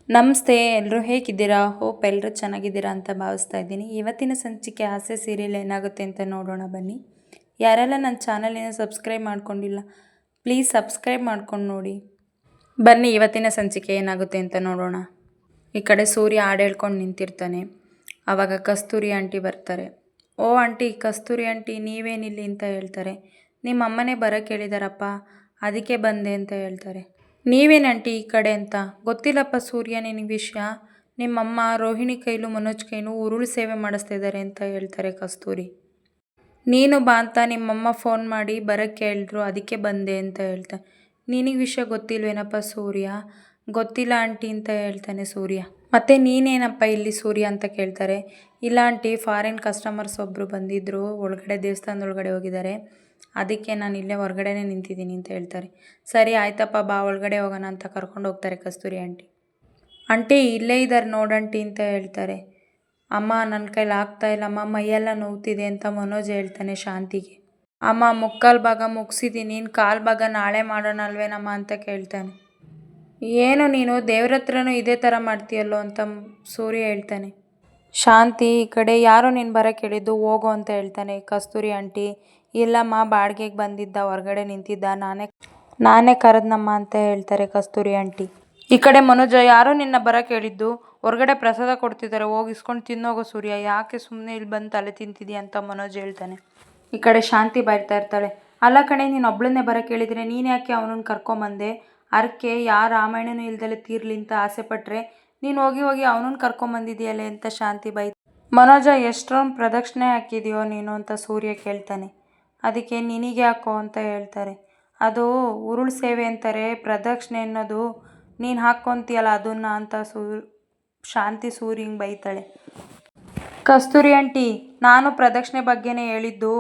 ನಮಸ್ತೆ, ಎಲ್ಲರೂ ಹೇಗಿದ್ದೀರಾ? ಹೋಪ್ ಎಲ್ಲರೂ ಚೆನ್ನಾಗಿದ್ದೀರಾ ಅಂತ ಭಾವಿಸ್ತಾ ಇದ್ದೀನಿ. ಇವತ್ತಿನ ಸಂಚಿಕೆ ಹಾಸ್ಯ ಸೀರಿಯಲ್ ಏನಾಗುತ್ತೆ ಅಂತ ನೋಡೋಣ ಬನ್ನಿ. ಯಾರೆಲ್ಲ ನನ್ನ ಚಾನಲಿನ ಸಬ್ಸ್ಕ್ರೈಬ್ ಮಾಡ್ಕೊಂಡಿಲ್ಲ, ಪ್ಲೀಸ್ ಸಬ್ಸ್ಕ್ರೈಬ್ ಮಾಡ್ಕೊಂಡು ನೋಡಿ. ಬನ್ನಿ ಇವತ್ತಿನ ಸಂಚಿಕೆ ಏನಾಗುತ್ತೆ ಅಂತ ನೋಡೋಣ. ಈ ಕಡೆ ಸೂರ್ಯ ಹಾಡು ಹೇಳ್ಕೊಂಡು ನಿಂತಿರ್ತಾನೆ. ಆವಾಗ ಕಸ್ತೂರಿ ಆಂಟಿ ಬರ್ತಾರೆ. ಓ ಆಂಟಿ, ಕಸ್ತೂರಿ ಆಂಟಿ ನೀವೇನಿಲ್ಲಿ ಅಂತ ಹೇಳ್ತಾರೆ. ನಿಮ್ಮ ಅಮ್ಮನೇ ಬರೋಕ್ಕೆ ಹೇಳಿದಾರಪ್ಪ, ಅದಕ್ಕೆ ಬಂದೆ ಅಂತ ಹೇಳ್ತಾರೆ. ನೀವೇನು ಆಂಟಿ ಈ ಕಡೆ ಅಂತ? ಗೊತ್ತಿಲ್ಲಪ್ಪ ಸೂರ್ಯ ನಿನಗೆ ವಿಷಯ. ನಿಮ್ಮಮ್ಮ ರೋಹಿಣಿ ಕೈಲೂ ಮನೋಜ್ ಕೈಲೂ ಉರುಳು ಸೇವೆ ಮಾಡಿಸ್ತಾ ಇದ್ದಾರೆ ಅಂತ ಹೇಳ್ತಾರೆ ಕಸ್ತೂರಿ. ನೀನು ಬಾ ಅಂತ ನಿಮ್ಮಮ್ಮ ಫೋನ್ ಮಾಡಿ ಬರೋಕ್ಕೆ ಹೇಳಿದ್ರು, ಅದಕ್ಕೆ ಬಂದೆ ಅಂತ ಹೇಳ್ತಾನೆ. ನಿನಗೆ ವಿಷಯ ಗೊತ್ತಿಲ್ವೇನಪ್ಪ ಸೂರ್ಯ? ಗೊತ್ತಿಲ್ಲ ಆಂಟಿ ಅಂತ ಹೇಳ್ತಾನೆ ಸೂರ್ಯ. ಮತ್ತೆ ನೀನೇನಪ್ಪ ಇಲ್ಲಿ ಸೂರ್ಯ ಅಂತ ಕೇಳ್ತಾರೆ. ಇಲ್ಲ ಆಂಟಿ, ಫಾರಿನ್ ಕಸ್ಟಮರ್ಸ್ ಒಬ್ಬರು ಬಂದಿದ್ದರು, ಒಳಗಡೆ ದೇವಸ್ಥಾನದೊಳಗಡೆ ಹೋಗಿದ್ದಾರೆ, ಅದಕ್ಕೆ ನಾನು ಇಲ್ಲೇ ಹೊರಗಡೆನೇ ನಿಂತಿದ್ದೀನಿ ಅಂತ ಹೇಳ್ತಾರೆ. ಸರಿ ಆಯ್ತಪ್ಪ ಬಾ ಒಳಗಡೆ ಹೋಗೋಣ ಅಂತ ಕರ್ಕೊಂಡು ಹೋಗ್ತಾರೆ ಕಸ್ತೂರಿ ಆಂಟಿ. ಆಂಟಿ ಇಲ್ಲೇ ಇದ್ದಾರೆ ನೋಡಂಟಿ ಅಂತ ಹೇಳ್ತಾರೆ. ಅಮ್ಮ ನನ್ನ ಕೈಲಿ ಆಗ್ತಾ ಇಲ್ಲಮ್ಮ, ಮೈಯೆಲ್ಲ ನೋವ್ತಿದೆ ಅಂತ ಮನೋಜ್ ಹೇಳ್ತಾನೆ ಶಾಂತಿಗೆ. ಅಮ್ಮ ಮುಕ್ಕಾಲು ಭಾಗ ಮುಗಿಸಿದ್ದೀನಿ, ನೀನು ಕಾಲು ಭಾಗ ನಾಳೆ ಮಾಡೋಣ ಅಲ್ವೇನಮ್ಮ ಅಂತ ಕೇಳ್ತಾನೆ. ಏನು ನೀನು ದೇವ್ರ ಹತ್ರನೂ ಇದೇ ಥರ ಮಾಡ್ತೀಯಲ್ಲೋ ಅಂತ ಸೂರ್ಯ ಹೇಳ್ತಾನೆ. ಶಾಂತಿ ಈ ಕಡೆ ಯಾರೋ ನೀನು ಬರೋಕ್ಕೆ ಹೇಳಿದ್ದು, ಹೋಗು ಅಂತ ಹೇಳ್ತಾನೆ ಕಸ್ತೂರಿ ಆಂಟಿ. ಇಲ್ಲಮ್ಮ, ಬಾಡಿಗೆಗೆ ಬಂದಿದ್ದ, ಹೊರಗಡೆ ನಿಂತಿದ್ದ, ನಾನೇ ಕರೆದ್ನಮ್ಮ ಅಂತ ಹೇಳ್ತಾರೆ ಕಸ್ತೂರಿ ಆಂಟಿ. ಈ ಕಡೆ ಮನೋಜ, ಯಾರೋ ನಿನ್ನ ಬರೋಕ್ಕೆ ಹೇಳಿದ್ದು, ಹೊರಗಡೆ ಪ್ರಸಾದ ಕೊಡ್ತಿದ್ದಾರೆ, ಹೋಗಿ ಇಸ್ಕೊಂಡು ತಿನ್ನೋಗೋ ಸೂರ್ಯ, ಯಾಕೆ ಸುಮ್ಮನೆ ಇಲ್ಲಿ ಬಂದು ತಲೆ ತಿಂತಿದ್ಯಾ ಅಂತ ಮನೋಜ್ ಹೇಳ್ತಾನೆ. ಈ ಕಡೆ ಶಾಂತಿ ಬರ್ತಾ ಇರ್ತಾಳೆ. ಅಲ್ಲ ಕಣೆ, ನೀನು ಒಬ್ಳನ್ನೇ ಬರೋಕ್ಕೆ ಹೇಳಿದರೆ ನೀನು ಯಾಕೆ ಅವನನ್ನು ಕರ್ಕೊಂಬಂದೆ? ಅರ್ಕೆ ಯಾರು ರಾಮಾಯಣನೂ ಇಲ್ದಲೆ ತೀರ್ಲಿ ಅಂತ ಆಸೆ ಪಟ್ಟರೆ ನೀನು ಹೋಗಿ ಅವನನ್ನು ಕರ್ಕೊಂಬಂದಿದೆಯಲ್ಲೇ ಅಂತ ಶಾಂತಿ ಮನೋಜ, ಎಷ್ಟೊಂದು ಪ್ರದಕ್ಷಿಣೆ ಹಾಕಿದೆಯೋ ನೀನು ಅಂತ ಸೂರ್ಯ ಕೇಳ್ತಾನೆ. ಅದಕ್ಕೆ ನಿನಗೆ ಯಾಕೋ ಅಂತ ಹೇಳ್ತಾರೆ. ಅದು ಉರುಳು ಸೇವೆ ಅಂತಾರೆ, ಪ್ರದಕ್ಷಿಣೆ ಅನ್ನೋದು ನೀನು ಹಾಕ್ಕೊಂತೀಯಲ್ಲ ಅದನ್ನ ಅಂತ ಶಾಂತಿ ಸೂರ್ಯಂಗೆ ಬೈತಾಳೆ. ಕಸ್ತೂರಿ ಆಂಟಿ, ನಾನು ಪ್ರದಕ್ಷಿಣೆ ಬಗ್ಗೆನೇ ಹೇಳಿದ್ದು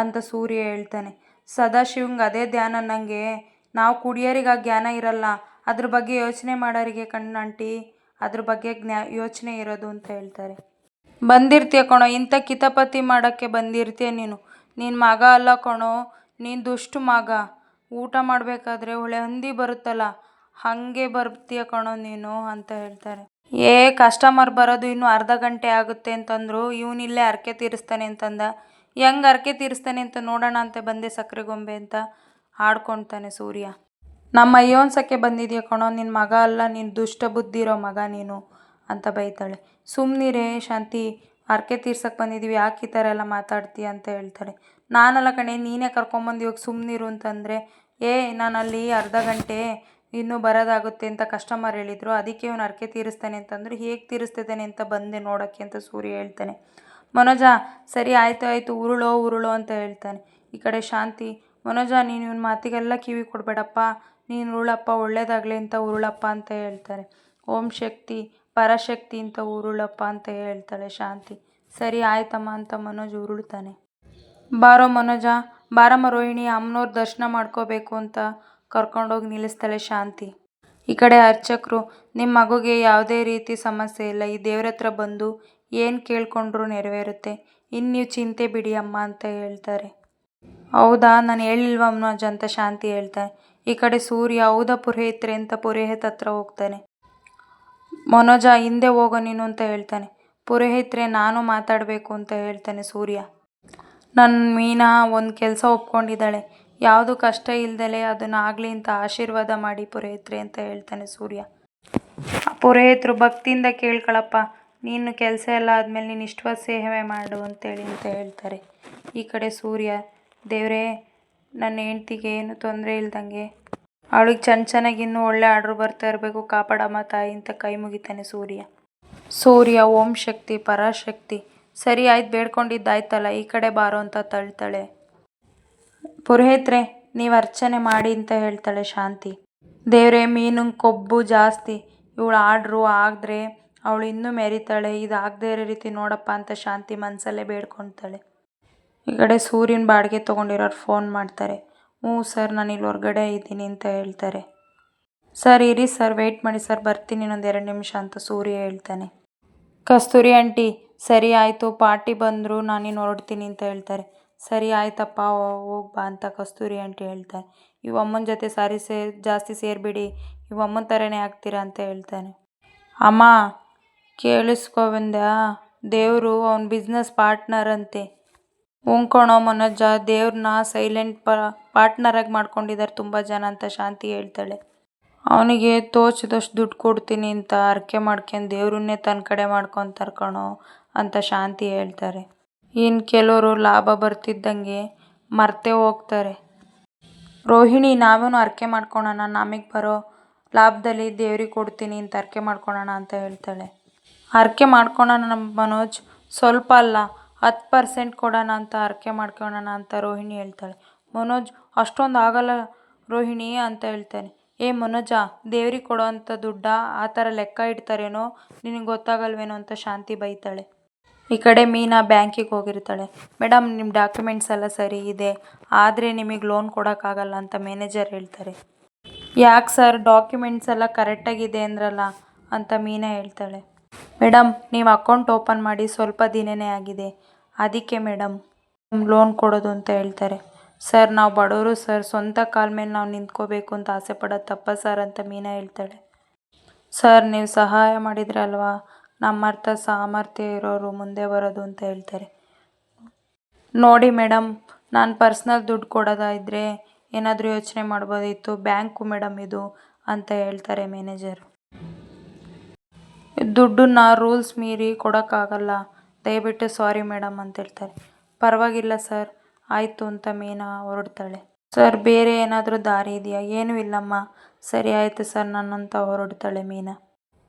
ಅಂತ ಸೂರ್ಯ ಹೇಳ್ತಾನೆ. ಸದಾಶಿವಂಗೆ ಅದೇ ಧ್ಯಾನ ನನಗೆ. ನಾವು ಕುಡಿಯೋರಿಗೆ ಆ ಜ್ಞಾನ ಇರಲ್ಲ, ಅದ್ರ ಬಗ್ಗೆ ಯೋಚನೆ ಮಾಡೋರಿಗೆ ಆಂಟಿ ಅದ್ರ ಬಗ್ಗೆ ಯೋಚನೆ ಇರೋದು ಅಂತ ಹೇಳ್ತಾರೆ. ಬಂದಿರ್ತೀಯ ಕಣೋ, ಇಂಥ ಕಿತಾಪತಿ ಮಾಡೋಕ್ಕೆ ಬಂದಿರ್ತೀಯ ನೀನು. ನಿನ್ನ ಮಗ ಅಲ್ಲ ಕಣೋ, ನೀನು ದುಷ್ಟು ಮಗ. ಊಟ ಮಾಡಬೇಕಾದ್ರೆ ಒಳ್ಳೆ ಹಂದಿ ಬರುತ್ತಲ್ಲ, ಹಾಗೆ ಬರ್ತೀಯ ಕಣೋ ನೀನು ಅಂತ ಹೇಳ್ತಾರೆ. ಕಸ್ಟಮರ್ ಬರೋದು ಇನ್ನೂ ಅರ್ಧ ಗಂಟೆ ಆಗುತ್ತೆ ಅಂತಂದರು, ಇವನಿಲ್ಲೇ ಹರಕೆ ತೀರಿಸ್ತಾನೆ ಅಂತಂದ. ಹೆಂಗೆ ಹರಕೆ ತೀರಿಸ್ತಾನೆ ಅಂತ ನೋಡೋಣ ಅಂತ ಬಂದೆ ಸಕ್ಕರೆ ಗೊಂಬೆ ಅಂತ ಆಡ್ಕೊತಾನೆ ಸೂರ್ಯ. ನಮ್ಮ ಅಯ್ಯೋನ್ಸಕ್ಕೆ ಬಂದಿದೆಯಾ ಕಣೋ, ನಿನ್ನ ಮಗ ಅಲ್ಲ, ನೀನು ದುಷ್ಟ ಬುದ್ಧಿ ಇರೋ ಮಗ ನೀನು ಅಂತ ಬೈತಾಳೆ. ಸುಮ್ಮನಿರೇ ಶಾಂತಿ, ಹರಕೆ ತೀರ್ಸಕ್ಕೆ ಬಂದಿದ್ದೀವಿ, ಯಾಕೆ ಈ ಥರ ಎಲ್ಲ ಮಾತಾಡ್ತೀಯ ಅಂತ ಹೇಳ್ತಾರೆ. ನಾನಲ್ಲ ಕಣೆ, ನೀನೇ ಕರ್ಕೊಂಬಂದು ಇವಾಗ ಸುಮ್ಮನಿರು ಅಂತಂದರೆ, ನಾನು ಅಲ್ಲಿ ಅರ್ಧ ಗಂಟೆ ಇನ್ನೂ ಬರೋದಾಗುತ್ತೆ ಅಂತ ಕಸ್ಟಮರ್ ಹೇಳಿದರು, ಅದಕ್ಕೆ ಇವನು ಹರಕೆ ತೀರಿಸ್ತಾನೆ ಅಂತಂದರೆ ಹೇಗೆ ತೀರಿಸ್ತಿದ್ದಾನೆ ಅಂತ ಬಂದೆ ನೋಡೋಕ್ಕೆ ಅಂತ ಸೂರ್ಯ ಹೇಳ್ತಾನೆ. ಮನೋಜ, ಸರಿ ಆಯಿತು ಉರುಳೋ ಅಂತ ಹೇಳ್ತಾನೆ. ಈ ಕಡೆ ಶಾಂತಿ, ಮನೋಜ ನೀನು ಇವನ ಮಾತಿಗೆಲ್ಲ ಕಿವಿ ಕೊಡಬೇಡಪ್ಪ, ನೀನು ಉರುಳಪ್ಪ, ಒಳ್ಳೇದಾಗಲಿ ಅಂತ ಉರುಳಪ್ಪ ಅಂತ ಹೇಳ್ತಾರೆ. ಓಂ ಶಕ್ತಿ ಪರಶಕ್ತಿ ಅಂತ ಉರುಳಪ್ಪ ಅಂತ ಹೇಳ್ತಾಳೆ ಶಾಂತಿ. ಸರಿ ಆಯ್ತಮ್ಮ ಅಂತ ಮನೋಜ್ ಉರುಳ್ತಾನೆ. ಬಾರೋ ಮನೋಜ, ಬಾರಮ್ಮ ರೋಹಿಣಿ, ಅಮ್ಮನವ್ರ ದರ್ಶನ ಮಾಡ್ಕೋಬೇಕು ಅಂತ ಕರ್ಕೊಂಡೋಗಿ ನಿಲ್ಲಿಸ್ತಾಳೆ ಶಾಂತಿ. ಈ ಕಡೆ ಅರ್ಚಕರು, ನಿಮ್ಮ ಮಗುಗೆ ಯಾವುದೇ ರೀತಿ ಸಮಸ್ಯೆ ಇಲ್ಲ, ಈ ದೇವ್ರ ಹತ್ರ ಬಂದು ಏನು ಕೇಳ್ಕೊಂಡ್ರೂ ನೆರವೇರುತ್ತೆ, ಇನ್ನು ನೀವು ಚಿಂತೆ ಬಿಡಿ ಅಮ್ಮ ಅಂತ ಹೇಳ್ತಾರೆ. ಹೌದಾ, ನಾನು ಹೇಳಿಲ್ವ ಮನೋಜ್ ಅಂತ ಶಾಂತಿ ಹೇಳ್ತಾನೆ. ಈ ಕಡೆ ಸೂರ್ಯ, ಹೌದಾ ಪುರೋಹಿತ್ರೆ ಅಂತ ಪುರೋಹಿತ್ ಹತ್ರ ಹೋಗ್ತಾನೆ. ಮನೋಜ, ಹಿಂದೆ ಹೋಗೋ ನೀನು ಅಂತ ಹೇಳ್ತಾನೆ. ಪುರೋಹಿತ್ರೆ, ನಾನು ಮಾತಾಡಬೇಕು ಅಂತ ಹೇಳ್ತಾನೆ ಸೂರ್ಯ. ನನ್ನ ಮೀನಾ ಒಂದು ಕೆಲಸ ಒಪ್ಕೊಂಡಿದ್ದಾಳೆ, ಯಾವುದು ಕಷ್ಟ ಇಲ್ದಲೆ ಅದನ್ನು ಆಗಲಿ ಅಂತ ಆಶೀರ್ವಾದ ಮಾಡಿ ಪುರೋಹಿತ್ರೆ ಅಂತ ಹೇಳ್ತಾನೆ ಸೂರ್ಯ. ಪುರೋಹಿತರು, ಭಕ್ತಿಯಿಂದ ಕೇಳ್ಕೊಳಪ್ಪ, ನೀನು ಕೆಲಸ ಎಲ್ಲ ಆದಮೇಲೆ ನೀನು ಇಷ್ಟವಾದ ಸೇವೆ ಮಾಡು ಅಂತೇಳಿ ಅಂತ ಹೇಳ್ತಾರೆ. ಈ ಕಡೆ ಸೂರ್ಯ, ದೇವರೇ ನನ್ನ ಹೆಂಡ್ತಿಗೆ ಏನು ತೊಂದರೆ ಇಲ್ದಂಗೆ, ಅವಳಿಗೆ ಚೆನ್ನಾಗಿ ಇನ್ನೂ ಒಳ್ಳೆ ಆರ್ಡ್ರ್ ಬರ್ತಾ ಇರಬೇಕು, ಕಾಪಾಡಮ್ಮ ತಾಯಿ ಅಂತ ಕೈ ಮುಗಿತಾನೆ ಸೂರ್ಯ ಓಂ ಶಕ್ತಿ ಪರಾಶಕ್ತಿ. ಸರಿ ಆಯ್ತು, ಬೇಡ್ಕೊಂಡಿದ್ದಾಯ್ತಲ್ಲ, ಈ ಕಡೆ ಬಾರೋ ಅಂತ ತಳ್ತಾಳೆ. ಪುರೋಹಿತ್ರೆ, ನೀವು ಅರ್ಚನೆ ಮಾಡಿ ಅಂತ ಹೇಳ್ತಾಳೆ ಶಾಂತಿ. ದೇವ್ರೆ, ಮೀನಿಗೆ ಕೊಬ್ಬು ಜಾಸ್ತಿ, ಇವಳು ಆರ್ಡ್ರು ಆಗಿದ್ರೆ ಅವಳು ಇನ್ನೂ ಮೆರಿತಾಳೆ, ಇದಾಗದೇ ಇರೋ ರೀತಿ ನೋಡಪ್ಪ ಅಂತ ಶಾಂತಿ ಮನಸಲ್ಲೇ ಬೇಡ್ಕೊತಾಳೆ. ಈ ಕಡೆ ಸೂರ್ಯನ ಬಾಡಿಗೆ ತೊಗೊಂಡಿರೋರು ಫೋನ್ ಮಾಡ್ತಾರೆ. ಹ್ಞೂ ಸರ್, ನಾನು ಇಲ್ಲಿ ಹೊರಗಡೆ ಇದ್ದೀನಿ ಅಂತ ಹೇಳ್ತಾರೆ. ಸರ್ ಇರಿ ಸರ್, ವೆಯ್ಟ್ ಮಾಡಿ ಸರ್, ಬರ್ತೀನಿ ಇನ್ನೊಂದು 2 ನಿಮಿಷ ಅಂತ ಸೂರ್ಯ ಹೇಳ್ತಾನೆ. ಕಸ್ತೂರಿ ಆಂಟಿ, ಸರಿ ಆಯಿತು, ಪಾರ್ಟಿ ಬಂದರು, ನಾನಿನ್ನು ಹೊರಡ್ತೀನಿ ಅಂತ ಹೇಳ್ತಾರೆ. ಸರಿ ಆಯ್ತಪ್ಪ, ಹೋಗ್ಬಾ ಅಂತ ಕಸ್ತೂರಿ ಆಂಟಿ ಹೇಳ್ತಾರೆ. ಇವು ಅಮ್ಮನ ಜೊತೆ ಜಾಸ್ತಿ ಸೇರಿಬಿಡಿ, ಇವು ಅಮ್ಮನ ಥರನೇ ಆಗ್ತೀರಾ ಅಂತ ಹೇಳ್ತಾನೆ. ಅಮ್ಮ ಕೇಳಿಸ್ಕೊಂಡ್ಯಾ? ದೇವ್ರು ಅವನ ಬಿಸ್ನೆಸ್ ಪಾರ್ಟ್ನರ್ ಅಂತೆ. ಕಣೋ ಮನೋಜ, ದೇವ್ರನ್ನ ಸೈಲೆಂಟ್ ಪಾರ್ಟ್ನರಾಗಿ ಮಾಡ್ಕೊಂಡಿದ್ದಾರೆ ತುಂಬ ಜನ ಅಂತ ಶಾಂತಿ ಹೇಳ್ತಾಳೆ. ಅವನಿಗೆ ತೋಚಿದಷ್ಟು ದುಡ್ಡು ಕೊಡ್ತೀನಿ ಅಂತ ಹರಕೆ ಮಾಡ್ಕೊಂಡು ದೇವ್ರನ್ನೇ ತನ್ನ ಕಡೆ ಮಾಡ್ಕೊತಾರೆ ಕಣೋ ಅಂತ ಶಾಂತಿ ಹೇಳ್ತಾರೆ. ಇನ್ನು ಕೆಲವರು ಲಾಭ ಬರ್ತಿದ್ದಂಗೆ ಮರ್ತೇ ಹೋಗ್ತಾರೆ. ರೋಹಿಣಿ, ನಾವೇನು ಹರಕೆ ಮಾಡ್ಕೊಳೋಣ, ನಮಗೆ ಬರೋ ಲಾಭದಲ್ಲಿ ದೇವ್ರಿಗೆ ಕೊಡ್ತೀನಿ ಅಂತ ಹರಕೆ ಮಾಡ್ಕೊಳೋಣ ಅಂತ ಹೇಳ್ತಾಳೆ. ಹರಕೆ ಮಾಡ್ಕೊಳೋಣ ಮನೋಜ್, ಸ್ವಲ್ಪ ಅಲ್ಲ 10% ಕೊಡೋಣ ಅಂತ ಹರಕೆ ಮಾಡ್ಕೊಳೋಣ ಅಂತ ರೋಹಿಣಿ ಹೇಳ್ತಾಳೆ. ಮನೋಜ್, ಅಷ್ಟೊಂದು ಆಗಲ್ಲ ರೋಹಿಣಿ ಅಂತ ಹೇಳ್ತಾನೆ. ಮನೋಜ, ದೇವ್ರಿಗೆ ಕೊಡೋ ಅಂಥ ದುಡ್ಡ ಆ ಥರ ಲೆಕ್ಕ ಇಡ್ತಾರೇನೋ, ನಿನಗೆ ಗೊತ್ತಾಗಲ್ವೇನೋ ಅಂತ ಶಾಂತಿ ಬೈತಾಳೆ. ಈ ಕಡೆ ಮೀನಾ ಬ್ಯಾಂಕಿಗೆ ಹೋಗಿರ್ತಾಳೆ. ಮೇಡಮ್, ನಿಮ್ಮ ಡಾಕ್ಯುಮೆಂಟ್ಸ್ ಎಲ್ಲ ಸರಿ ಇದೆ, ಆದರೆ ನಿಮಗೆ ಲೋನ್ ಕೊಡೋಕ್ಕಾಗಲ್ಲ ಅಂತ ಮ್ಯಾನೇಜರ್ ಹೇಳ್ತಾರೆ. ಯಾಕೆ ಸರ್, ಡಾಕ್ಯುಮೆಂಟ್ಸ್ ಎಲ್ಲ ಕರೆಕ್ಟಾಗಿದೆ ಅಂದ್ರಲ್ಲ ಅಂತ ಮೀನಾ ಹೇಳ್ತಾಳೆ. ಮೇಡಮ್, ನೀವು ಅಕೌಂಟ್ ಓಪನ್ ಮಾಡಿ ಸ್ವಲ್ಪ ದಿನನೇ ಆಗಿದೆ, ಅದಕ್ಕೆ ಮೇಡಮ್ ಲೋನ್ ಕೊಡೋದು ಅಂತ ಹೇಳ್ತಾರೆ. ಸರ್, ನಾವು ಬಡವರು ಸರ್, ಸ್ವಂತ ಕಾಲ ಮೇಲೆ ನಾವು ನಿಂತ್ಕೋಬೇಕು ಅಂತ ಆಸೆ ಪಡೋದು ತಪ್ಪ ಸರ್ ಅಂತ ಮೀನಾ ಹೇಳ್ತಾಳೆ. ಸರ್, ನೀವು ಸಹಾಯ ಮಾಡಿದ್ರೆ ಅಲ್ವಾ ನಮ್ಮರ್ಥ ಸಾಮರ್ಥ್ಯ ಇರೋರು ಮುಂದೆ ಬರೋದು ಅಂತ ಹೇಳ್ತಾರೆ. ನೋಡಿ ಮೇಡಮ್, ನಾನು ಪರ್ಸ್ನಲ್ ದುಡ್ಡು ಕೊಡೋದಾದರೆ ಏನಾದರೂ ಯೋಚನೆ ಮಾಡ್ಬೋದಿತ್ತು, ಬ್ಯಾಂಕು ಮೇಡಮ್ ಇದು ಅಂತ ಹೇಳ್ತಾರೆ ಮ್ಯಾನೇಜರ್. ದುಡ್ಡನ್ನ ರೂಲ್ಸ್ ಮೀರಿ ಕೊಡೋಕ್ಕಾಗಲ್ಲ, ದಯವಿಟ್ಟು ಸಾರಿ ಮೇಡಮ್ ಅಂತ ಹೇಳ್ತಾರೆ. ಪರವಾಗಿಲ್ಲ ಸರ್, ಆಯಿತು ಅಂತ ಮೀನಾ ಹೊರಡ್ತಾಳೆ. ಸರ್, ಬೇರೆ ಏನಾದರೂ ದಾರಿ ಇದೆಯಾ? ಏನೂ ಇಲ್ಲಮ್ಮ. ಸರಿ ಆಯಿತು ಸರ್ ನನ್ನಂತ ಹೊರಡ್ತಾಳೆ ಮೀನಾ.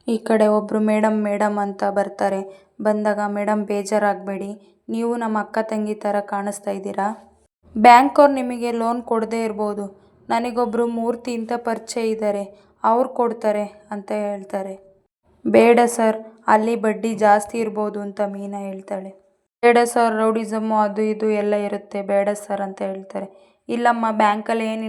ಈ ಕಡೆ ಒಬ್ಬರು ಮೇಡಮ್ ಅಂತ ಬರ್ತಾರೆ. ಬಂದಾಗ, ಮೇಡಮ್ ಬೇಜಾರಾಗಬೇಡಿ, ನೀವು ನಮ್ಮ ಅಕ್ಕ ತಂಗಿ ಥರ ಕಾಣಿಸ್ತಾ ಇದ್ದೀರಾ. ಬ್ಯಾಂಕವ್ರು ನಿಮಗೆ ಲೋನ್ ಕೊಡದೇ ಇರ್ಬೋದು, ನನಗೊಬ್ಬರು ಮೂರ್ತಿ ಅಂತ ಪರಿಚಯ ಇದ್ದಾರೆ, ಅವ್ರು ಕೊಡ್ತಾರೆ ಅಂತ ಹೇಳ್ತಾರೆ. ಬೇಡ ಸರ್, ಅಲ್ಲಿ ಬಡ್ಡಿ ಜಾಸ್ತಿ ಇರ್ಬೋದು ಅಂತ ಮೀನಾ ಹೇಳ್ತಾಳೆ. ಬೇಡ ಸರ್, ರೌಡಿಸಮ್ಮು ಅದು ಇದು ಎಲ್ಲ ಇರುತ್ತೆ, ಬೇಡ ಸರ್ ಅಂತ ಹೇಳ್ತಾರೆ. ಇಲ್ಲಮ್ಮ, ಬ್ಯಾಂಕಲ್ಲಿ ಏನು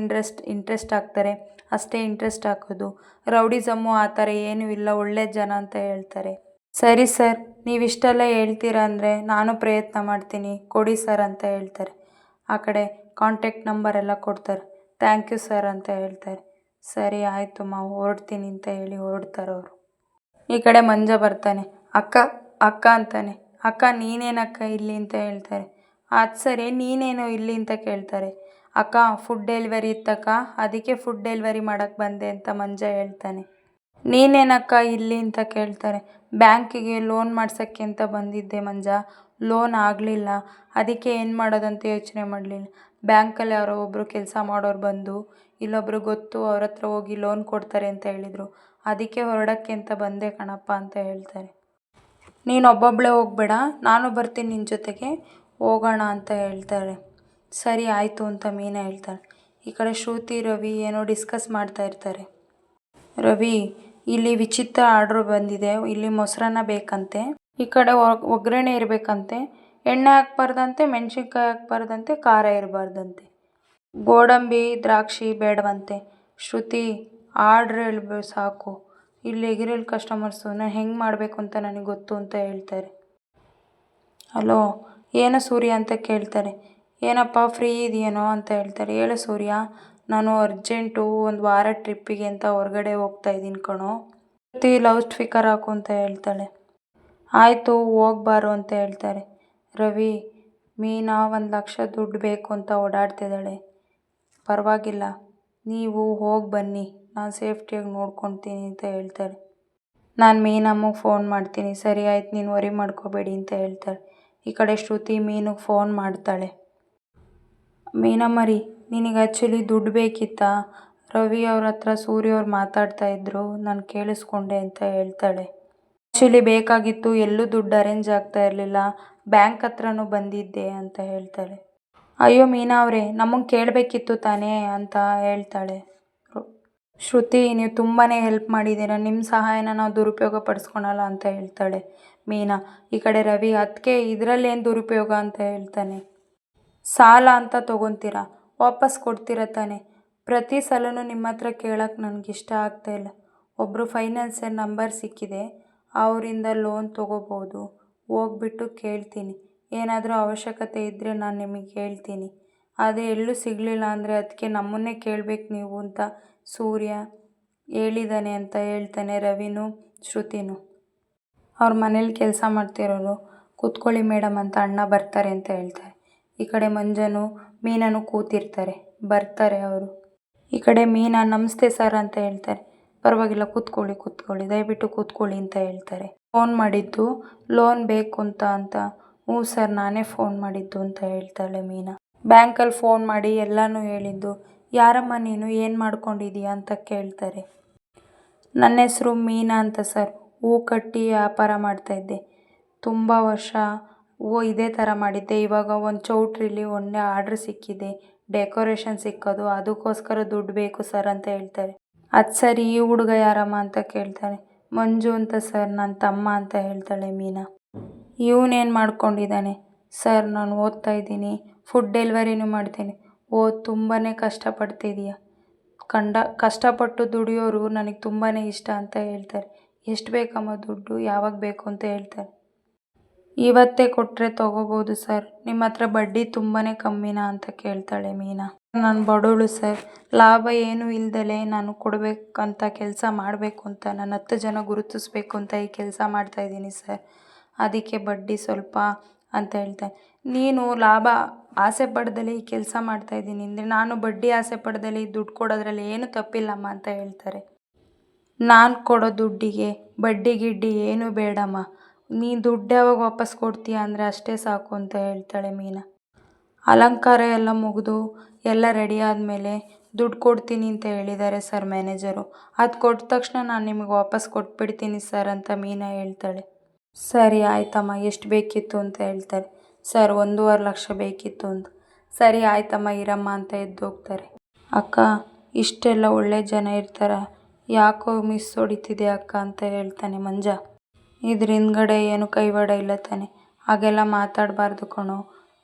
ಇಂಟ್ರೆಸ್ಟ್ ಹಾಕ್ತಾರೆ ಅಷ್ಟೇ ಇಂಟ್ರೆಸ್ಟ್ ಹಾಕೋದು, ರೌಡಿಸಮ್ಮು ಆ ಥರ ಏನೂ ಇಲ್ಲ, ಒಳ್ಳೆ ಜನ ಅಂತ ಹೇಳ್ತಾರೆ. ಸರಿ ಸರ್, ನೀವಿಷ್ಟೆಲ್ಲ ಹೇಳ್ತೀರಾ ಅಂದರೆ ನಾನು ಪ್ರಯತ್ನ ಮಾಡ್ತೀನಿ, ಕೊಡಿ ಸರ್ ಅಂತ ಹೇಳ್ತಾರೆ. ಆ ಕಡೆ ಕಾಂಟ್ಯಾಕ್ಟ್ ನಂಬರ್ ಎಲ್ಲ ಕೊಡ್ತಾರೆ. ಥ್ಯಾಂಕ್ ಯು ಸರ್ ಅಂತ ಹೇಳ್ತಾರೆ. ಸರಿ ಆಯಿತು ಹೊರಡ್ತೀನಿ ಅಂತ ಹೇಳಿ ಹೊರಡ್ತಾರೆ ಅವರು. ಈ ಕಡೆ ಮಂಜ ಬರ್ತಾನೆ. ಅಕ್ಕ ಅಕ್ಕ ಅಂತಾನೆ. ಅಕ್ಕ, ನೀನೇನಕ್ಕ ಇಲ್ಲಿ ಅಂತ ಹೇಳ್ತಾರೆ. ಅದು ಸರಿ, ನೀನೇನು ಇಲ್ಲಿ ಅಂತ ಕೇಳ್ತಾರೆ. ಅಕ್ಕ, ಫುಡ್ ಡೆಲಿವರಿ ಇತ್ತಕ್ಕ, ಅದಕ್ಕೆ ಫುಡ್ ಡೆಲಿವರಿ ಮಾಡೋಕ್ಕೆ ಬಂದೆ ಅಂತ ಮಂಜ ಹೇಳ್ತಾನೆ. ನೀನೇನಕ್ಕ ಇಲ್ಲಿ ಅಂತ ಕೇಳ್ತಾರೆ. ಬ್ಯಾಂಕಿಗೆ ಲೋನ್ ಮಾಡ್ಸೋಕ್ಕೆ ಅಂತ ಬಂದಿದ್ದೆ ಮಂಜ, ಲೋನ್ ಆಗಲಿಲ್ಲ, ಅದಕ್ಕೆ ಏನು ಮಾಡೋದಂತ ಯೋಚನೆ ಮಾಡಲಿಲ್ಲ. ಬ್ಯಾಂಕಲ್ಲಿ ಯಾರೋ ಒಬ್ಬರು ಕೆಲಸ ಮಾಡೋರು ಬಂದು ಇಲ್ಲೊಬ್ರು ಗೊತ್ತು, ಅವ್ರ ಹತ್ರ ಹೋಗಿ ಲೋನ್ ಕೊಡ್ತಾರೆ ಅಂತ ಹೇಳಿದರು, ಅದಕ್ಕೆ ಹೊರಡೋಕ್ಕೆ ಅಂತ ಬಂದೆ ಕಣಪ್ಪ ಅಂತ ಹೇಳ್ತಾರೆ. ನೀನು ಒಬ್ಬೊಬ್ಬಳೇ ಹೋಗಬೇಡ, ನಾನು ಬರ್ತೀನಿ ನಿನ್ನ ಜೊತೆಗೆ, ಹೋಗೋಣ ಅಂತ ಹೇಳ್ತಾರೆ. ಸರಿ ಆಯಿತು ಅಂತ ಮೀನಾ ಹೇಳ್ತಾಳೆ. ಈ ಕಡೆ ಶ್ರುತಿ ರವಿ ಏನೋ ಡಿಸ್ಕಸ್ ಮಾಡ್ತಾ ಇರ್ತಾರೆ. ರವಿ, ಇಲ್ಲಿ ವಿಚಿತ್ರ ಆರ್ಡ್ರ್ ಬಂದಿದೆ, ಇಲ್ಲಿ ಮೊಸರನ್ನ ಬೇಕಂತೆ, ಈ ಕಡೆ ಒಗ್ಗರಣೆ ಇರಬೇಕಂತೆ, ಎಣ್ಣೆ ಹಾಕ್ಬಾರ್ದಂತೆ, ಮೆಣಸಿನ್ಕಾಯಿ ಹಾಕ್ಬಾರ್ದಂತೆ, ಖಾರ ಇರಬಾರ್ದಂತೆ, ಗೋಡಂಬಿ ದ್ರಾಕ್ಷಿ ಬೇಡವಂತೆ. ಶ್ರುತಿ, ಆರ್ಡ್ರ್ ಹೇಳ್ಬೇಕು ಸಾಕು, ಇಲ್ಲಿ ಎಗಿರಲ್ ಕಸ್ಟಮರ್ಸು, ನಾನು ಹೆಂಗೆ ಮಾಡಬೇಕು ಅಂತ ನನಗೆ ಗೊತ್ತು ಅಂತ ಹೇಳ್ತಾರೆ. ಹಲೋ, ಏನು ಸೂರ್ಯ ಅಂತ ಕೇಳ್ತಾರೆ. ಏನಪ್ಪ ಫ್ರೀ ಇದೆಯೇನೋ ಅಂತ ಹೇಳ್ತಾರೆ. ಹೇಳು ಸೂರ್ಯ, ನಾನು ಅರ್ಜೆಂಟು ಒಂದು ವಾರ ಟ್ರಿಪ್ಪಿಗೆ ಅಂತ ಹೊರಗಡೆ ಹೋಗ್ತಾ ಇದ್ದೀನಿ ಕಣೋ. ಶ್ರುತಿ, ಲೌಡ್ ಸ್ಪೀಕರ್ ಹಾಕು ಅಂತ ಹೇಳ್ತಾಳೆ. ಆಯಿತು, ಹೋಗ್ಬಾರು ಅಂತ ಹೇಳ್ತಾರೆ. ರವಿ, ಮೀನಾ 1,00,000 ದುಡ್ಡು ಬೇಕು ಅಂತ ಓಡಾಡ್ತಿದ್ದಾಳೆ, ಪರವಾಗಿಲ್ಲ ನೀವು ಹೋಗಿ ಬನ್ನಿ, ನಾನು ಸೇಫ್ಟಿಯಾಗಿ ನೋಡ್ಕೊತೀನಿ ಅಂತ ಹೇಳ್ತಾರೆ. ನಾನು ಮೀನಮ್ಮಗೆ ಫೋನ್ ಮಾಡ್ತೀನಿ. ಸರಿ ಆಯ್ತು, ನೀನು ವರಿ ಮಾಡ್ಕೋಬೇಡಿ ಅಂತ ಹೇಳ್ತಾರೆ. ಈ ಕಡೆ ಶ್ರುತಿ ಮೀನಿಗೆ ಫೋನ್ ಮಾಡ್ತಾಳೆ. ಮೀನಮ್ಮರಿ, ನಿನಗೆ ಆ್ಯಕ್ಚುಲಿ ದುಡ್ಡು ಬೇಕಿತ್ತಾ? ರವಿ ಅವ್ರ ಹತ್ರ ಸೂರ್ಯ ಅವ್ರು ಮಾತಾಡ್ತಾ ಇದ್ರು, ನಾನು ಕೇಳಿಸ್ಕೊಂಡೆ ಅಂತ ಹೇಳ್ತಾಳೆ. ಆ್ಯಕ್ಚುಲಿ ಬೇಕಾಗಿತ್ತು, ಎಲ್ಲೂ ದುಡ್ಡು ಅರೇಂಜ್ ಆಗ್ತಾ ಇರಲಿಲ್ಲ, ಬ್ಯಾಂಕ್ ಹತ್ರನೂ ಬಂದಿದ್ದೆ ಅಂತ ಹೇಳ್ತಾಳೆ. ಅಯ್ಯೋ ಮೀನಾ ಅವರೇ, ನಮಗೆ ಕೇಳಬೇಕಿತ್ತು ತಾನೇ ಅಂತ ಹೇಳ್ತಾಳೆ. ಶ್ರುತಿ, ನೀವು ತುಂಬಾ ಹೆಲ್ಪ್ ಮಾಡಿದ್ದೀರ, ನಿಮ್ಮ ಸಹಾಯನ ನಾವು ದುರುಪಯೋಗ ಪಡಿಸ್ಕೊಳಲ್ಲ ಅಂತ ಹೇಳ್ತಾಳೆ ಮೀನಾ. ಈ ಕಡೆ ರವಿ, ಅದಕ್ಕೆ ಇದರಲ್ಲೇನು ದುರುಪಯೋಗ ಅಂತ ಹೇಳ್ತಾನೆ. ಸಾಲ ಅಂತ ತೊಗೊತೀರಾ, ವಾಪಸ್ ಕೊಡ್ತೀರ ತಾನೆ, ಪ್ರತಿ ಸಲನೂ ನಿಮ್ಮ ಹತ್ರ ಕೇಳೋಕ್ಕೆ ನನಗಿಷ್ಟ ಆಗ್ತಾಯಿಲ್ಲ. ಒಬ್ಬರು ಫೈನಾನ್ಸರ್ ನಂಬರ್ ಸಿಕ್ಕಿದೆ, ಅವರಿಂದ ಲೋನ್ ತೊಗೋಬೋದು, ಹೋಗ್ಬಿಟ್ಟು ಕೇಳ್ತೀನಿ, ಏನಾದರೂ ಅವಶ್ಯಕತೆ ಇದ್ದರೆ ನಾನು ನಿಮಗೆ ಹೇಳ್ತೀನಿ, ಆದರೆ ಎಲ್ಲೂ ಸಿಗಲಿಲ್ಲ ಅಂದರೆ ಅದಕ್ಕೆ ನಮ್ಮನ್ನೇ ಕೇಳಬೇಕು ನೀವು ಅಂತ ಸೂರ್ಯ ಹೇಳಿದ್ದಾನೆ ಅಂತ ಹೇಳ್ತಾನೆ. ರವಿನೂ ಶ್ರುತಿನು. ಅವ್ರ ಮನೇಲಿ ಕೆಲಸ ಮಾಡ್ತಿರೋರು ಕೂತ್ಕೊಳ್ಳಿ ಮೇಡಮ್ ಅಂತ ಅಣ್ಣ ಬರ್ತಾರೆ ಅಂತ ಹೇಳ್ತಾರೆ. ಈ ಕಡೆ ಮಂಜನು ಮೀನನು ಕೂತಿರ್ತಾರೆ. ಬರ್ತಾರೆ ಅವರು. ಈ ಕಡೆ ಮೀನಾ ನಮಸ್ತೆ ಸರ್ ಅಂತ ಹೇಳ್ತಾರೆ. ಪರವಾಗಿಲ್ಲ ಕೂತ್ಕೊಳ್ಳಿ ದಯವಿಟ್ಟು ಕೂತ್ಕೊಳ್ಳಿ ಅಂತ ಹೇಳ್ತಾರೆ. ಫೋನ್ ಮಾಡಿದ್ದು ಲೋನ್ ಬೇಕು ಅಂತ ಹ್ಞೂ ಸರ್ ನಾನೇ ಫೋನ್ ಮಾಡಿದ್ದು ಅಂತ ಹೇಳ್ತಾಳೆ ಮೀನಾ. ಬ್ಯಾಂಕಲ್ಲಿ ಫೋನ್ ಮಾಡಿ ಎಲ್ಲನೂ ಹೇಳಿದ್ದು. ಯಾರಮ್ಮ ನೀನು, ಏನು ಮಾಡ್ಕೊಂಡಿದೀಯಾ ಅಂತ ಕೇಳ್ತಾರೆ. ನನ್ನ ಹೆಸರು ಮೀನಾ ಅಂತ ಸರ್. ಹೂ ಕಟ್ಟಿ ವ್ಯಾಪಾರ ಮಾಡ್ತಾಯಿದ್ದೆ. ತುಂಬ ವರ್ಷ ಇದೇ ಥರ ಮಾಡಿದ್ದೆ. ಇವಾಗ ಒಂದು ಚೌಟ್ರಿಲಿ ಒಳ್ಳೆ ಆರ್ಡ್ರ್ ಸಿಕ್ಕಿದೆ, ಡೆಕೋರೇಷನ್ ಸಿಕ್ಕೋದು, ಅದಕ್ಕೋಸ್ಕರ ದುಡ್ಡು ಬೇಕು ಸರ್ ಅಂತ ಹೇಳ್ತಾರೆ. ಅದು ಸರಿ, ಈ ಹುಡುಗ ಯಾರಮ್ಮ ಅಂತ ಕೇಳ್ತಾಳೆ. ಮಂಜು ಅಂತ ಸರ್, ನನ್ನ ತಮ್ಮ ಅಂತ ಹೇಳ್ತಾಳೆ ಮೀನಾ. ಇವನೇನು ಮಾಡ್ಕೊಂಡಿದ್ದಾನೆ ಸರ್? ನಾನು ಓದ್ತಾ ಇದ್ದೀನಿ, ಫುಡ್ ಡೆಲಿವರಿನೂ ಮಾಡ್ತೀನಿ. ತುಂಬಾ ಕಷ್ಟಪಡ್ತಿದೀಯ. ಕಷ್ಟಪಟ್ಟು ದುಡಿಯೋರು ನನಗೆ ತುಂಬಾ ಇಷ್ಟ ಅಂತ ಹೇಳ್ತಾರೆ. ಎಷ್ಟು ಬೇಕಮ್ಮ ದುಡ್ಡು, ಯಾವಾಗ ಬೇಕು ಅಂತ ಹೇಳ್ತಾರೆ. ಇವತ್ತೇ ಕೊಟ್ಟರೆ ತೊಗೋಬೋದು ಸರ್. ನಿಮ್ಮ ಹತ್ರ ಬಡ್ಡಿ ತುಂಬಾ ಕಮ್ಮಿನಾ ಅಂತ ಕೇಳ್ತಾಳೆ ಮೀನಾ. ನಾನು ಬಡವಳು ಸರ್, ಲಾಭ ಏನೂ ಇಲ್ದಲೆ ನಾನು ಕೊಡಬೇಕಂತ ಕೆಲಸ ಮಾಡಬೇಕು ಅಂತ, ನನ್ನ 10 ಜನ ಗುರುತಿಸ್ಬೇಕು ಅಂತ ಈ ಕೆಲಸ ಮಾಡ್ತಾಯಿದ್ದೀನಿ ಸರ್. ಅದಕ್ಕೆ ಬಡ್ಡಿ ಸ್ವಲ್ಪ ಅಂತ ಹೇಳ್ತಾರೆ. ನೀನು ಲಾಭ ಆಸೆ ಪಡ್ದಲೆ ಈ ಕೆಲಸ ಮಾಡ್ತಾಯಿದ್ದೀನಿ ಅಂದರೆ ನಾನು ಬಡ್ಡಿ ಆಸೆ ಪಡ್ದಲೆ ದುಡ್ಡು ಕೊಡೋದ್ರಲ್ಲಿ ಏನೂ ತಪ್ಪಿಲ್ಲಮ್ಮ ಅಂತ ಹೇಳ್ತಾರೆ. ನಾನು ಕೊಡೋ ದುಡ್ಡಿಗೆ ಬಡ್ಡಿ ಗಿಡ್ಡಿ ಏನೂ ಬೇಡಮ್ಮ, ನೀ ದುಡ್ಡು ಯಾವಾಗ ವಾಪಸ್ ಕೊಡ್ತೀಯ ಅಂದರೆ ಅಷ್ಟೇ ಸಾಕು ಅಂತ ಹೇಳ್ತಾಳೆ ಮೀನಾ. ಅಲಂಕಾರ ಎಲ್ಲ ಮುಗಿದು ಎಲ್ಲ ರೆಡಿ ಆದಮೇಲೆ ದುಡ್ಡು ಕೊಡ್ತೀನಿ ಅಂತ ಹೇಳಿದ್ದಾರೆ ಸರ್ ಮ್ಯಾನೇಜರು. ಅದು ಕೊಟ್ಟ ತಕ್ಷಣ ನಾನು ನಿಮಗೆ ವಾಪಸ್ ಕೊಟ್ಬಿಡ್ತೀನಿ ಸರ್ ಅಂತ ಮೀನಾ ಹೇಳ್ತಾಳೆ. ಸರಿ ಆಯ್ತಮ್ಮ, ಎಷ್ಟು ಬೇಕಿತ್ತು ಅಂತ ಹೇಳ್ತಾರೆ. ಸರ್ 1.5 ಲಕ್ಷ ಬೇಕಿತ್ತು ಅಂತ. ಸರಿ ಆಯ್ತಮ್ಮ ಇರಮ್ಮ ಅಂತ ಎದ್ದೋಗ್ತಾರೆ. ಅಕ್ಕ, ಇಷ್ಟೆಲ್ಲ ಒಳ್ಳೆ ಜನ ಇರ್ತಾರ, ಯಾಕೋ ಮಿಸ್ ಹೊಡಿತಿದೆ ಅಕ್ಕ ಅಂತ ಹೇಳ್ತಾನೆ ಮಂಜ. ಇದ್ರ ಹಿಂದ್ಗಡೆ ಏನು ಕೈವಾಡ ಇಲ್ಲ ತಾನೆ, ಹಾಗೆಲ್ಲ ಮಾತಾಡಬಾರ್ದು ಕಣೋ,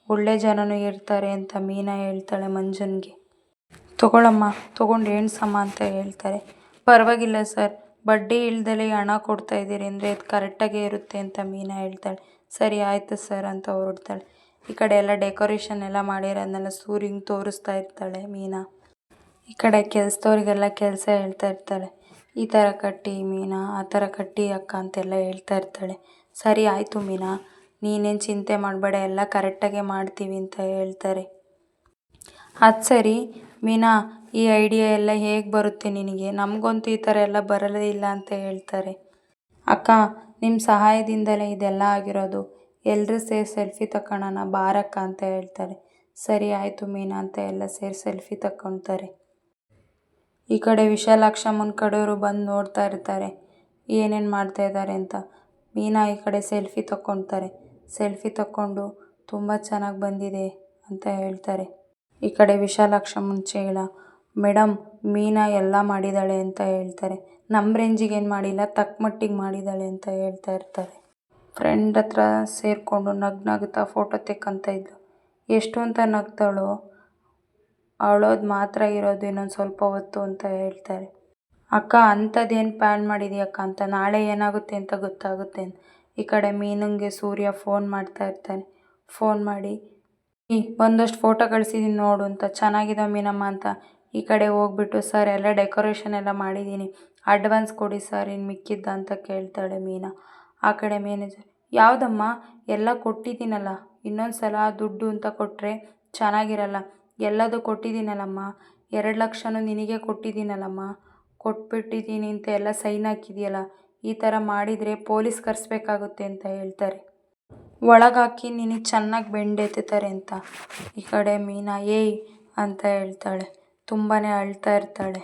ಒಳ್ಳೆ ಜನನೂ ಇರ್ತಾರೆ ಅಂತ ಮೀನಾ ಹೇಳ್ತಾಳೆ ಮಂಜನ್ಗೆ. ತಗೊಳಮ್ಮ, ತೊಗೊಂಡು ಎಣ್ಸಮ್ಮ ಅಂತ ಹೇಳ್ತಾರೆ. ಪರವಾಗಿಲ್ಲ ಸರ್, ಬಡ್ಡಿ ಇಲ್ದಲೆ ಹಣ ಕೊಡ್ತಾ ಇದ್ದೀರಿ ಅಂದರೆ ಇದು ಕರೆಕ್ಟಾಗೇ ಇರುತ್ತೆ ಅಂತ ಮೀನಾ ಹೇಳ್ತಾಳೆ. ಸರಿ ಆಯಿತು ಸರ್ ಅಂತ ಹೊರಡ್ತಾಳೆ. ಈ ಕಡೆ ಎಲ್ಲ ಡೆಕೋರೇಷನ್ ಎಲ್ಲ ಮಾಡಿರೋದನ್ನೆಲ್ಲ ಸೂರ್ಯಂಗೆ ತೋರಿಸ್ತಾ ಇರ್ತಾಳೆ ಮೀನಾ. ಈ ಕಡೆ ಕೆಲಸದವ್ರಿಗೆಲ್ಲ ಕೆಲಸ ಹೇಳ್ತಾ ಇರ್ತಾಳೆ. ಈ ಥರ ಕಟ್ಟಿ ಮೀನಾ, ಆ ಥರ ಕಟ್ಟಿ ಅಕ್ಕ ಅಂತೆಲ್ಲ ಹೇಳ್ತಾ ಇರ್ತಾಳೆ. ಸರಿ ಆಯಿತು ಮೀನಾ, ನೀನೇನು ಚಿಂತೆ ಮಾಡಬೇಡ, ಎಲ್ಲ ಕರೆಕ್ಟಾಗೆ ಮಾಡ್ತೀವಿ ಅಂತ ಹೇಳ್ತಾರೆ. ಅದು ಸರಿ ಮೀನಾ, ಈ ಐಡಿಯಾ ಎಲ್ಲ ಹೇಗೆ ಬರುತ್ತೆ ನಿನಗೆ? ನಮಗಂತೂ ಈ ಥರ ಎಲ್ಲ ಬರಲೇ ಇಲ್ಲ ಅಂತ ಹೇಳ್ತಾರೆ. ಅಕ್ಕ, ನಿಮ್ಮ ಸಹಾಯದಿಂದಲೇ ಇದೆಲ್ಲ ಆಗಿರೋದು, ಎಲ್ಲರೂ ಸೇರಿ ಸೆಲ್ಫಿ ತಗೊಳ್ಳೋಣ ಬಾರಕ್ಕ ಅಂತ ಹೇಳ್ತಾರೆ. ಸರಿ ಆಯಿತು ಮೀನಾ ಅಂತ ಎಲ್ಲ ಸೇರಿ ಸೆಲ್ಫಿ ತಗೊಳ್ತಾರೆ. ಈ ಕಡೆ ವಿಶಾಲಾಕ್ಷಮ್ಮನ ಕಡೆಯವರು ಬಂದು ನೋಡ್ತಾ ಇರ್ತಾರೆ ಏನೇನು ಮಾಡ್ತಾ ಇದ್ದಾರೆ ಅಂತ. ಮೀನಾ ಈ ಕಡೆ ಸೆಲ್ಫಿ ತಗೊಳ್ತಾರೆ. ಸೆಲ್ಫಿ ತಗೊಂಡು ತುಂಬ ಚೆನ್ನಾಗಿ ಬಂದಿದೆ ಅಂತ ಹೇಳ್ತಾರೆ. ಈ ಕಡೆ ವಿಶಾಲಾಕ್ಷಮ್ಮನ ಚೇಳ, ಮೇಡಮ್ ಮೀನಾ ಎಲ್ಲ ಮಾಡಿದ್ದಾಳೆ ಅಂತ ಹೇಳ್ತಾರೆ. ನಮ್ಮ ರೇಂಜಿಗೆ ಏನು ಮಾಡಿಲ್ಲ, ತಕ್ಕ ಮಟ್ಟಿಗೆ ಮಾಡಿದ್ದಾಳೆ ಅಂತ ಹೇಳ್ತಾ ಇರ್ತಾರೆ. ಫ್ರೆಂಡ್ ಹತ್ರ ಸೇರಿಕೊಂಡು ನಗ್ನಗ್ತಾ ಫೋಟೋ ತೆಕ್ಕಂತ ಇದ್ಲು. ಎಷ್ಟು ಅಂತ ನಗ್ತಾಳೋ, ಅಳೋದು ಮಾತ್ರ ಇರೋದು ಇನ್ನೊಂದು ಸ್ವಲ್ಪ ಹೊತ್ತು ಅಂತ ಹೇಳ್ತಾರೆ. ಅಕ್ಕ, ಅಂಥದ್ದೇನು ಪ್ಲ್ಯಾನ್ ಮಾಡಿದೀಯಕ್ಕ ಅಂತ, ನಾಳೆ ಏನಾಗುತ್ತೆ ಅಂತ ಗೊತ್ತಾಗುತ್ತೆ ಅಂತ. ಈ ಕಡೆ ಮೀನಂಗೆ ಸೂರ್ಯ ಫೋನ್ ಮಾಡ್ತಾ ಇರ್ತಾನೆ. ಫೋನ್ ಮಾಡಿ ಒಂದಷ್ಟು ಫೋಟೋ ಕಳಿಸಿದ್ದೀನಿ ನೋಡು ಅಂತ. ಚೆನ್ನಾಗಿದೆ ಮೀನಮ್ಮ ಅಂತ. ಈ ಕಡೆ ಹೋಗ್ಬಿಟ್ಟು ಸರ್ ಎಲ್ಲ ಡೆಕೋರೇಷನ್ ಎಲ್ಲ ಮಾಡಿದ್ದೀನಿ, ಅಡ್ವಾನ್ಸ್ ಕೊಡಿ ಸರ್ ಇನ್ನು ಮಿಕ್ಕಿದ್ದ ಅಂತ ಕೇಳ್ತಾಳೆ ಮೀನಾ. ಆ ಕಡೆ ಮ್ಯಾನೇಜರ್, ಯಾವುದಮ್ಮ, ಎಲ್ಲ ಕೊಟ್ಟಿದ್ದೀನಲ್ಲ, ಇನ್ನೊಂದು ಸಲ ದುಡ್ಡು ಅಂತ ಕೊಟ್ಟರೆ ಚೆನ್ನಾಗಿರಲ್ಲ. ಎಲ್ಲದೂ ಕೊಟ್ಟಿದ್ದೀನಲ್ಲಮ್ಮ, 2 ಲಕ್ಷನೂ ನಿನಗೆ ಕೊಟ್ಟಿದ್ದೀನಲ್ಲಮ್ಮ, ಕೊಟ್ಬಿಟ್ಟಿದ್ದೀನಿ ಅಂತ ಎಲ್ಲ ಸೈನ್ ಹಾಕಿದೆಯಲ್ಲ, ಈ ಥರ ಮಾಡಿದರೆ ಪೊಲೀಸ್ ಕರೆಸ್ಬೇಕಾಗುತ್ತೆ ಅಂತ ಹೇಳ್ತಾರೆ. ಒಳಗಾಕಿ ನಿನಗೆ ಚೆನ್ನಾಗಿ ಬೆಂಡೆತ್ತಾರೆ ಅಂತ. ಈ ಕಡೆ ಮೀನಾ ಏಯ್ ಅಂತ ಹೇಳ್ತಾಳೆ. ತುಂಬಾ ಅಳ್ತಾ ಇರ್ತಾಳೆ.